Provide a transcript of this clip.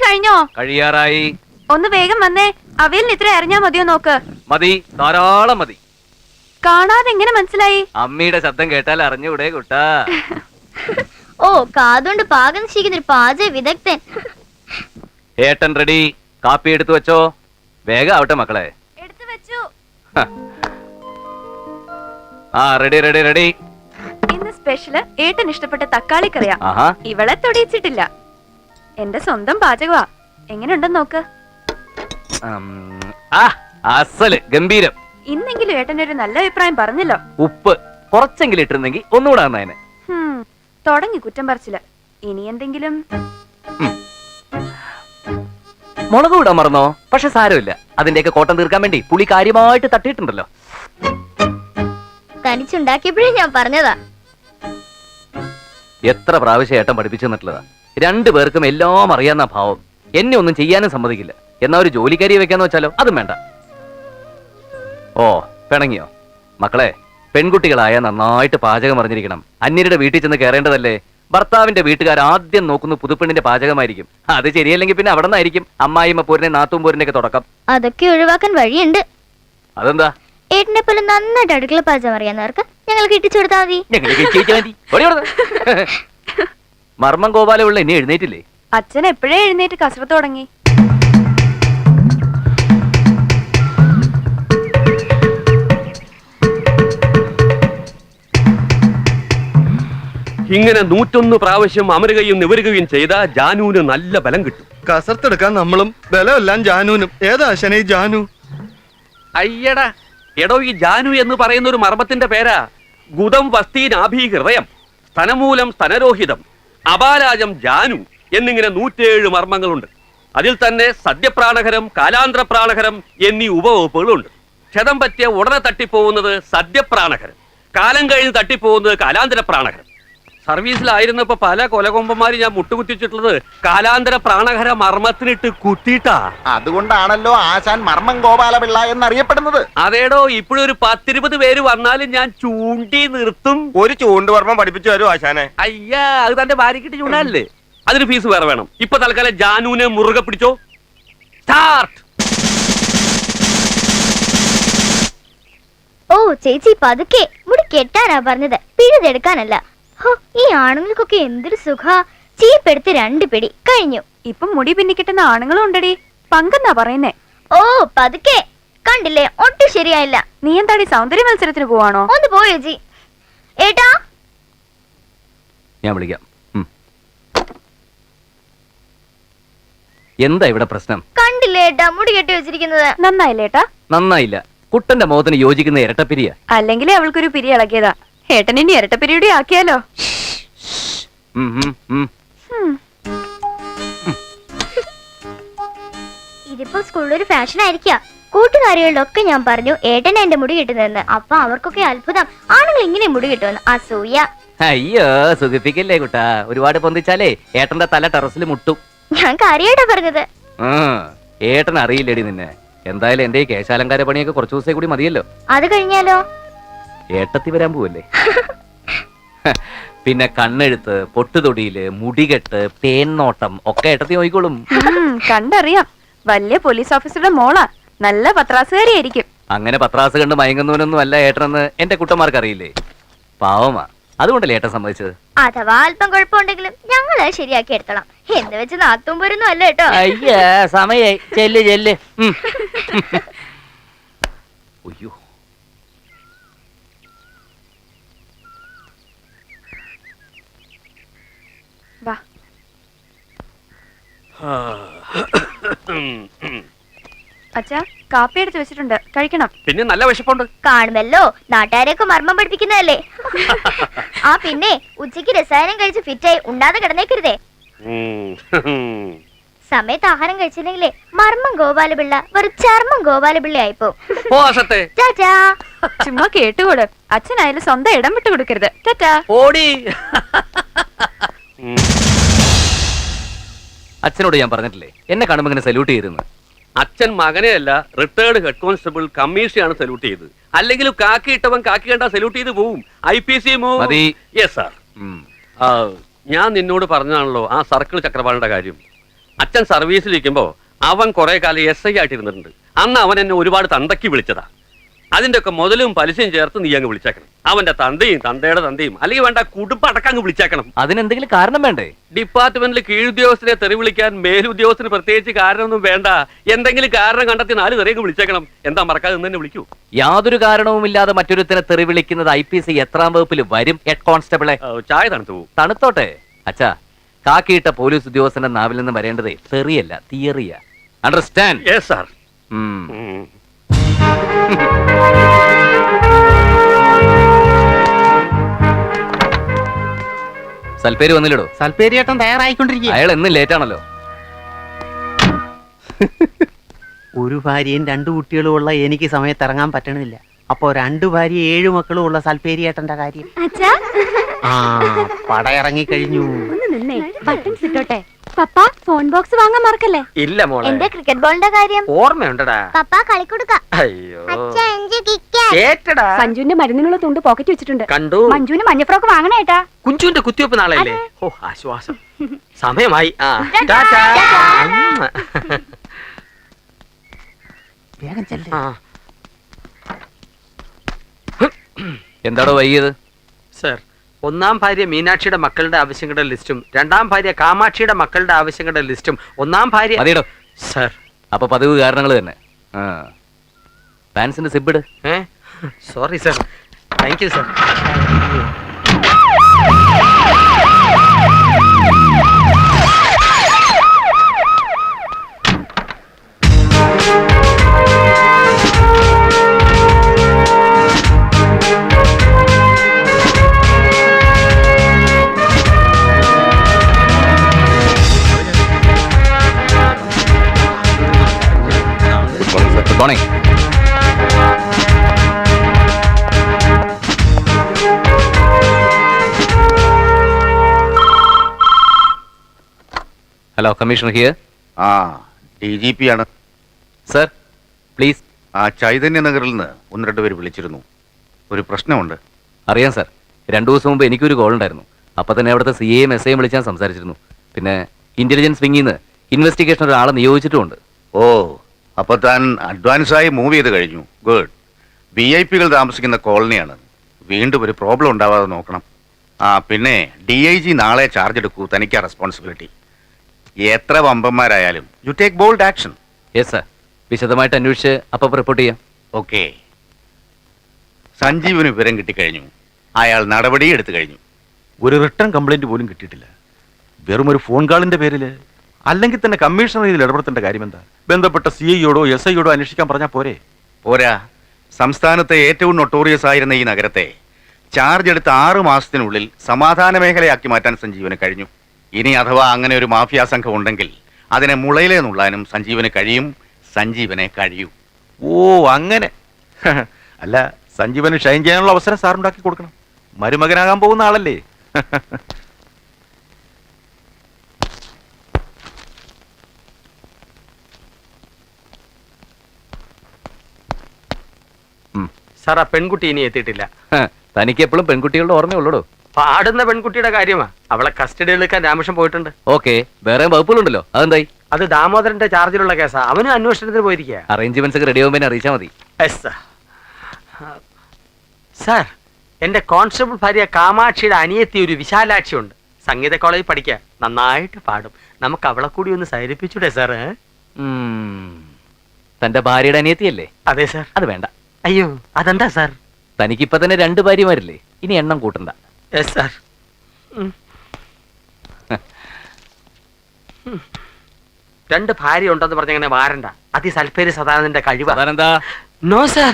കഴിഞ്ഞോ? കഴിയാറായി. ഒന്ന് വേഗം വന്നേ. അവയിൽ ഇത്ര അറിഞ്ഞാ മതിയോ നോക്ക്. മതി, ധാരാളം മതി. കാണാതെ എങ്ങനെ മനസ്സിലായി? അമ്മയുടെ ശബ്ദം കേട്ടാൽ അറിഞ്ഞൂടെ കുട്ടാ? ഓ, കാതുകൊണ്ട് പാകം നിശ്ചയിക്കുന്ന ഒരു പാചക വിദഗ്ധൻ. ഏട്ടൻ റെഡി. കാപ്പി എടുത്തു വെച്ചോ. വേഗം ആവട്ടെ മക്കളെ. എടുത്തു വെച്ചു. ആ, റെഡി റെഡി റെഡി. ഇന്ന് സ്പെഷ്യല് ഏട്ടൻ ഇഷ്ടപ്പെട്ട തക്കാളി കറിയാ. ആഹാ, ഇവളെ തൊടിയിച്ചിട്ടില്ല. എന്റെ സ്വന്തം പാചകവാ. എങ്ങനെയുണ്ടെന്ന് നോക്ക്. അസല് ഗംഭീരം. ഇന്നെങ്കിലും ഏട്ടന്റെ ഒരു നല്ല അഭിപ്രായം പറഞ്ഞല്ലോ. ഉപ്പ് കുറച്ചെങ്കിലും ഇട്ടിരുന്നെങ്കിൽ ഒന്നുകൂടെ നന്നായനെ. തുടങ്ങി കുറ്റം പറിച്ചില്ല. ഇനി എന്തെങ്കിലും മുളക് വിടാൻ മറന്നോ? പക്ഷെ സാരമില്ല, അതിന്റെയൊക്കെ കോട്ടം തീർക്കാൻ വേണ്ടി പുളി കാര്യമായിട്ട് തട്ടിയിട്ടുണ്ടല്ലോ. തനിച്ചുണ്ടാക്കിയപ്പോഴേ ഞാൻ പറഞ്ഞതാ. എത്ര പ്രാവശ്യം ഏട്ടൻ പഠിപ്പിച്ചു തന്നിട്ടുള്ളതാ. രണ്ടുപേർക്കും എല്ലാം അറിയാവുന്ന ഭാവം. എന്നെ ഒന്നും ചെയ്യാനും സമ്മതിക്കില്ല. എന്നാ ഒരു ജോലിക്കാരിയെ വെക്കാന്ന് വെച്ചാലോ? അതും വേണ്ട. ഓ, പിണങ്ങിയോ? മക്കളെ, പെൺകുട്ടികളായ നന്നായിട്ട് പാചകം അറിഞ്ഞിരിക്കണം. അന്യരുടെ വീട്ടിൽ ചെന്ന് കയറേണ്ടതല്ലേ? ഭർത്താവിന്റെ വീട്ടുകാർ ആദ്യം നോക്കുന്ന പുതുപ്പെണ്ണിന്റെ പാചകമായിരിക്കും. അത് ശരിയല്ലെങ്കിൽ പിന്നെ അവിടെ നിന്നായിരിക്കും അമ്മായിമ്മ പോരിനെ നാത്തും പോരിന്റെ ഒക്കെ തുടക്കം. അതൊക്കെ ഒഴിവാക്കാൻ വഴിയുണ്ട്. അതെന്താ? ഏട്ടനെ പോലെ നന്നായിട്ട് അടുക്കള പാചകം അറിയാവുന്നവർക്ക് ഞങ്ങൾ കിട്ടിച്ചു കൊടുത്താൽ മതി. മർമ്മം ഗോപാലുള്ള ഇനി എഴുന്നേറ്റില്ലേ? അച്ഛൻ എപ്പോഴേ എഴുന്നേറ്റ് കസരത്ത് തുടങ്ങി. ഇങ്ങനെ 101 പ്രാവശ്യം അമരുകയും നിവരുകയും ചെയ്ത ജാനുവിന് നല്ല ബലം കിട്ടും. കസർത്തെടുക്കാൻ നമ്മളും ബലമെല്ലാം ജാനുവിനും. ഏതാ ശനി ജാനു? അയ്യടാ, എടോ, ഈ ജാനു എന്ന് പറയുന്ന ഒരു മർമ്മത്തിന്റെ പേരാ. ഗുദം വസ്തീനാഭി ഹൃദയം, സ്തനമൂലം സ്തനരോഹിതം, അപാരാജം ജാനു എന്നിങ്ങനെ 107 മർമ്മങ്ങളുണ്ട്. അതിൽ തന്നെ സദ്യപ്രാണഹരം, കാലാന്തരപ്രാണഹരം എന്നീ ഉപവകുപ്പുകളുണ്ട്. ക്ഷതം പറ്റിയ ഉടനെ തട്ടിപ്പോകുന്നത് സദ്യപ്രാണഹരം, കാലം കഴിഞ്ഞ് തട്ടിപ്പോകുന്നത് കാലാന്തരപ്രാണഹരം. സർവീസിലായിരുന്നപ്പോ പല കൊലകൊമ്പന്മാര് ഞാൻ മുട്ടുകുത്തിച്ചിട്ടുള്ളത് കാലാന്തര പ്രാണഹര മർമ്മത്തിനിട്ട് കുത്തിയിട്ടാ. അതുകൊണ്ടാണല്ലോ ആശാൻ മർമ്മം ഗോപാലപിള്ള എന്നറിയപ്പെടുന്നത്. അതേടോ, ഇപ്പോഴൊരു 10-20 പേര് വന്നാലും ഞാൻ ചൂണ്ടി നിർത്തും. ഒരു ചൂണ്ടുവർമ്മം പഠിപ്പിച്ചു തരൂ ആശാനെ. അയ്യാ, അത് തന്റെ ഭാര്യക്കിട്ട് ചൂണ്ടല്ലേ? അതിന് ഫീസ് വേറെ വേണം. ഇപ്പൊ തൽക്കാലം ജാനുവിനെ മുറുകെ പിടിച്ചോ. സ്റ്റാർട്ട്. ഓ ചേച്ചി, പതുക്കെ. മുടി കെട്ടാനാ പറഞ്ഞത്, പിഴുതെടുക്കാനല്ല. ഈ ആണുങ്ങൾക്കൊക്കെ എന്തൊരു സുഖ. ചീപ്പെടുത്ത് 2 പിടി കഴിഞ്ഞു. ഇപ്പം മുടി പിന്നിക്കിട്ടുന്ന ആണുങ്ങളും ഉണ്ടടി. പങ്കെന്നാ പറയുന്നേ. ഓ പതുക്കെ. കണ്ടില്ലേ, ഒട്ടും ശരിയായില്ല. നീ എന്താടി സൗന്ദര്യ മത്സരത്തിന് പോവാണോ? ഒന്ന് പോ ചേച്ചി. ഏട്ടാ, ഞാൻ വിളിക്കാം. എന്താ ഇവിടെ പ്രശ്നം? കണ്ടില്ലേ ഏട്ടാ, മുടി കെട്ടി വെച്ചിരിക്കുന്നത്. നന്നായില്ലേട്ടാ? നന്നായില്ല. കുട്ടന്റെ മുഖത്തിന് യോജിക്കുന്ന ഇരട്ടപ്പിരിയ. അല്ലെങ്കിലേ അവൾക്കൊരു പിരി ഇളകിയതാ. ഏട്ടനിന്റെ ഇരട്ടപ്പിരിയുടെ ആക്കിയാലോ? ഇതിപ്പോ സ്കൂളിലൊരു ഫാഷൻ ആയിരിക്കാം. കൂട്ടുകാരികളിലൊക്കെ ഞാൻ പറഞ്ഞു ഏട്ടനെ എന്റെ മുടി കിട്ടുന്നതെന്ന്. അപ്പൊ അവർക്കൊക്കെ അത്ഭുതം, ആണുങ്ങൾ ഇങ്ങനെ മുടി കിട്ടുമെന്ന്. അസൂയ. അയ്യോ, സുഖിപ്പിക്കല്ലേ കുട്ടാ. ഒരുപാട് പൊന്തിച്ചാലേ ഏട്ടന്റെ തല ടെറസിൽ മുട്ടും. ഞാൻ കാര്യമായിട്ടാ പറഞ്ഞത്. ഏട്ടൻ അറിയില്ലേടി നിന്നെ. എന്തായാലും എന്റെ ഈ കേശാലങ്കാര പണിയൊക്കെ കുറച്ചു ദിവസം കൂടി മതിയല്ലോ. അത് കഴിഞ്ഞാലോ? ഏട്ടത്തി വരാൻ പോവല്ലേ. പിന്നെ കണ്ണെഴുത്ത്, പൊട്ടുതൊടിയില്, മുടികെട്ട്, പേന്നോട്ടം ഒക്കെ ഏട്ടത്തി നോക്കിക്കോളും. കണ്ടറിയാം. വലിയ പോലീസ് ഓഫീസറുടെ മോളാ. നല്ല പത്രാസുകാരിയായിരിക്കും. അങ്ങനെ പത്രാസ് കണ്ട് മയങ്ങുന്നവനൊന്നും അല്ല ഏട്ടനെന്ന് എന്റെ കുട്ടന്മാർക്ക് അറിയില്ലേ. പാവമാ, അതുകൊണ്ടല്ലേ ഏട്ടൻ സമ്മതിച്ചത്. അഥവാ അല്പം കുഴപ്പമുണ്ടെങ്കിലും ഞങ്ങൾ ശരിയാക്കി എടുത്തോളാം. എന്ന് വെച്ച് നാത്തും പോരൊന്നും അല്ല കേട്ടോ. അയ്യ, സമയായി. ചെല്ല് ചെല്ല്. അയ്യോ, വാ. അച്ഛാ, കാപ്പി എടുത്ത് വെച്ചിട്ടുണ്ട്, കഴിക്കണം. പിന്നെ നല്ല വിശപ്പുണ്ട്. കാണുമല്ലോ, നാട്ടുകാരെയൊക്കെ മർമ്മം പഠിപ്പിക്കുന്നതല്ലേ. ആ പിന്നെ ഉച്ചയ്ക്ക് രസായനം കഴിച്ച് ഫിറ്റായി ഉണ്ടാതെ കിടന്നേക്കരുതേ. സമയത്ത് ആഹാരം കഴിച്ചില്ലെങ്കിലേ മർമ്മം ഗോപാലപിള്ള വെറും ചർമ്മം ഗോപാലപിള്ള ആയിപ്പോ. ചുമ്മാ കേട്ടുകൂട്. അച്ഛനായാലും സ്വന്തം ഇടം വിട്ടു കൊടുക്കരുത്. ടാറ്റാ. ഓടി. അച്ഛനോട് ഞാൻ പറഞ്ഞിട്ടില്ലേ എന്നെ കാണുമ്പോ ഇങ്ങനെ സല്യൂട്ട് ചെയ്തിരുന്നു. അച്ഛൻ മകനെയല്ല, റിട്ടയർഡ് ഹെഡ് കോൺസ്റ്റബിൾ കമ്മീഷനാണ് സല്യൂട്ട് ചെയ്തത്. അല്ലെങ്കിലും കാക്കി ഇട്ടവൻ കാക്കി കണ്ടാ സല്യൂട്ട് ചെയ്ത് പോവും. IPC move. Yes sir. ഞാൻ നിന്നോട് പറഞ്ഞാണല്ലോ ആ സർക്കിൾ ചക്രവാളിന്റെ കാര്യം. അച്ഛൻ സർവീസിലിരിക്കുമ്പോ അവൻ കുറെ കാലം SI ആയിട്ടിരുന്നിട്ടുണ്ട്. അന്ന് അവൻ എന്നെ ഒരുപാട് തന്തയ്ക്ക് വിളിച്ചതാ. അതിന്റെ ഒക്കെ മുതലും പലിശയും ചേർത്ത് നീ അങ്ങ് വിളിച്ചേക്കണം. അവന്റെ തന്തയും തന്തയുടെ തന്തയും അല്ലെങ്കിൽ വേണ്ട കുടുംബം അടക്കം അങ്ങ് വിളിച്ചേക്കണം. അതിനെന്തെങ്കിലും കാരണം വേണ്ടേ? ഡിപ്പാർട്ട്മെന്റിൽ കീഴുദ്യോഗസ്ഥരെ തെറി വിളിക്കാൻ മേലുദ്യോഗസ്ഥന് പ്രത്യേകിച്ച് കാരണമൊന്നും വേണ്ട. എന്തെങ്കിലും കാരണം കണ്ടെത്തി 4 തെറിയൊക്കെ വിളിച്ചേക്കണം. എന്താ മറക്കാതെ തന്നെ വിളിക്കൂ. യാതൊരു കാരണവുമില്ലാതെ മറ്റൊരുത്തിനെ തെറി വിളിക്കുന്നത് IPC എത്രാം വകുപ്പിൽ വരും? ഹെഡ് കോൺസ്റ്റബിളെ ചായ തണുത്തു പോകും. തണുത്തോട്ടെ അച്ഛാ. കാക്കിയിട്ട പോലീസ് ഉദ്യോഗസ്ഥന്റെ നാവിൽ നിന്ന് വരേണ്ടതേ തെറിയല്ല, തിയറിയാ. അണ്ടർസ്റ്റാൻഡ്? Yes sir. സൽപ്പേര് വന്നില്ലടോ? സൽപ്പേരിയേട്ടൻ തയ്യാറായിക്കൊണ്ടിരിക്കുക. അയാൾ എന്നും ലേറ്റ് ആണല്ലോ. ഒരു ഭാര്യയും 2 കുട്ടികളും ഉള്ള എനിക്ക് സമയത്ത് ഇറങ്ങാൻ പറ്റണില്ല. അപ്പോ 2 ഭാര്യ 7 മക്കളും ഉള്ള സൽപ്പേരിയേട്ടന്റെ കാര്യം. അച്ഛാ ആ പടയിറങ്ങി കഴിഞ്ഞു. ഒന്ന് നിന്നേ, ബട്ടൺസ് ഇട്ടോട്ടെ. പപ്പ ഫോൺ ബോക്സ് വാങ്ങാൻ മറക്കല്ലേ. ഇല്ല മോളെ, എന്റെ ക്രിക്കറ്റ് ബോളിന്റെ കാര്യം ഓർമ്മയുണ്ടടാ. പപ്പ കളിക്കൊടുക്ക. അയ്യോ കേട്ടടാ. സഞ്ജുവിന്റെ മരുന്നിനുള്ള തുണ്ട് പോക്കറ്റ് വെച്ചിട്ടുണ്ട്. കണ്ടു. മഞ്ജുവിന് മഞ്ഞ ഫ്രോക്ക് വാങ്ങണേട്ടാ. കുഞ്ചുവിന്റെ കുത്തിവെപ്പ് നാളെയല്ലേ? ഓ ആശ്വാസം. സമയമായി. വേഗം ചെല്ല്. എന്താടോ വൈകിയത്? സർ, 1-ാം ഭാര്യ മീനാക്ഷിയുടെ മക്കളുടെ ആവശ്യങ്ങളുടെ ലിസ്റ്റും 2-ാം ഭാര്യ കാമാക്ഷിയുടെ മക്കളുടെ ആവശ്യങ്ങളുടെ ലിസ്റ്റും 1-ാം ഭാര്യ. മതിയടോ. സർ. അപ്പൊ പതിവ് കാരണങ്ങൾ തന്നെ. പാൻസിന്റെ സിബിട്. Sorry sir. Thank you sir. Good morning. Hello, commissioner here. DGP ആണ്. Sir please. ചൈതന്യ നഗറിൽ നിന്ന് 1-2 പേര് വിളിച്ചിരുന്നു. ഒരു പ്രശ്നമുണ്ട്. അറിയാം സർ. 2 ദിവസം മുമ്പ് എനിക്കൊരു കോൾ ഉണ്ടായിരുന്നു. അപ്പൊ തന്നെ അവിടുത്തെ CAയും SIയും വിളിച്ച് ഞാൻ സംസാരിച്ചിരുന്നു. പിന്നെ ഇന്റലിജൻസ് വിങ്ങിൽ നിന്ന് ഇൻവെസ്റ്റിഗേഷൻ ഒരാളെ നിയോഗിച്ചിട്ടുമുണ്ട്. ഓ, അപ്പൊ താൻ അഡ്വാൻസായി മൂവ് ചെയ്ത് കഴിഞ്ഞു. ഗുഡ്. VIP-കൾ താമസിക്കുന്ന കോളനിയാണ്. വീണ്ടും ഒരു പ്രോബ്ലം ഉണ്ടാവാതെ നോക്കണം. പിന്നെ DIG നാളെ ചാർജ് എടുക്കൂ. തനിക്കാ റെസ്പോൺസിബിലിറ്റി. എത്ര വമ്പന്മാരായാലും you take bold action. Yes sir. വിശദമായിട്ട് അന്വേഷിച്ച് അപ്പം റിപ്പോർട്ട് ചെയ്യാം. ഓക്കെ. സഞ്ജീവിന് വിവരം കിട്ടിക്കഴിഞ്ഞു. അയാൾ നടപടി എടുത്തു കഴിഞ്ഞു. ഒരു റിട്ടേൺ കംപ്ലൈന്റ് പോലും കിട്ടിയിട്ടില്ല. വെറും ഒരു ഫോൺ കാളിന്റെ പേരില്. അല്ലെങ്കിൽ തന്നെ കമ്മീഷണർ ഇതിൽ ഇടപെടേണ്ട കാര്യം എന്താ? ബന്ധപ്പെട്ട CIയോടോ SIയോടോ അന്വേഷിക്കാൻ പറഞ്ഞാൽ പോരെ? പോരാ. സംസ്ഥാനത്തെ ഏറ്റവും നൊട്ടോറിയസ് ആയിരുന്ന ഈ നഗരത്തെ ചാർജ് എടുത്ത 6 മാസത്തിനുള്ളിൽ സമാധാന മേഖലയാക്കി മാറ്റാൻ സഞ്ജീവന് കഴിഞ്ഞു. ഇനി അഥവാ അങ്ങനെ ഒരു മാഫിയ സംഘം ഉണ്ടെങ്കിൽ അതിനെ മുളയിലേ നുള്ളാനും സഞ്ജീവന് കഴിയും. സഞ്ജീവനെ കഴിയൂ. ഓ അങ്ങനെ. അല്ല, സഞ്ജീവന് ഷൈൻ ചെയ്യാനുള്ള അവസരം സാറുണ്ടാക്കി കൊടുക്കണം. മരുമകനാകാൻ പോകുന്ന ആളല്ലേ. സാർ, ആ പെൺകുട്ടി ഇനി എത്തിയിട്ടില്ല. തനിക്ക് എപ്പോഴും പെൺകുട്ടികളുടെ ഓർമ്മയുള്ളൂ. പാടുന്ന പെൺകുട്ടിയുടെ കാര്യമാ. അവളെ കസ്റ്റഡിയിൽ എടുക്കാൻ രാമകൃഷ്ണൻ പോയിട്ടുണ്ട്. ഓക്കെ, വേറെ വകുപ്പുകളുണ്ടല്ലോ. അതെന്തായി? അത് ദാമോദരന്റെ ചാർജിലുള്ള കേസാ. അവനും അന്വേഷണത്തിന് പോയിരിക്കുക. അറേഞ്ച്മെന്റ്സ് ഒക്കെ റെഡി ആവുമ്പോൾ അറിയിച്ചാൽ മതി. സാർ, എന്റെ കോൺസ്റ്റബിൾ ഭാര്യ കാമാക്ഷിയുടെ അനിയത്തി ഒരു വിശാലാക്ഷി ഉണ്ട്. സംഗീത കോളേജിൽ പഠിക്കുക. നന്നായിട്ട് പാടും. നമുക്ക് അവളെ കൂടി ഒന്ന് സൈരിപ്പിച്ചൂടെ സാർ? തന്റെ ഭാര്യയുടെ അനിയത്തിയല്ലേ? അതെ സാർ. അത് വേണ്ട. അയ്യോ, അതെന്താ സാർ? തനിക്കിപ്പൊ തന്നെ 2 ഭാര്യമാരില്ലേ? ഇനി എണ്ണം കൂട്ടണ്ട. Yes sir. 2 ഭാര്യ ഉണ്ടെന്ന് പറഞ്ഞങ്ങനെ വാരണ്ട. അതി സൽപ്പേര് സദാനന്ദന്റെ കഴിവ്. അതാണെന്താ? No sir.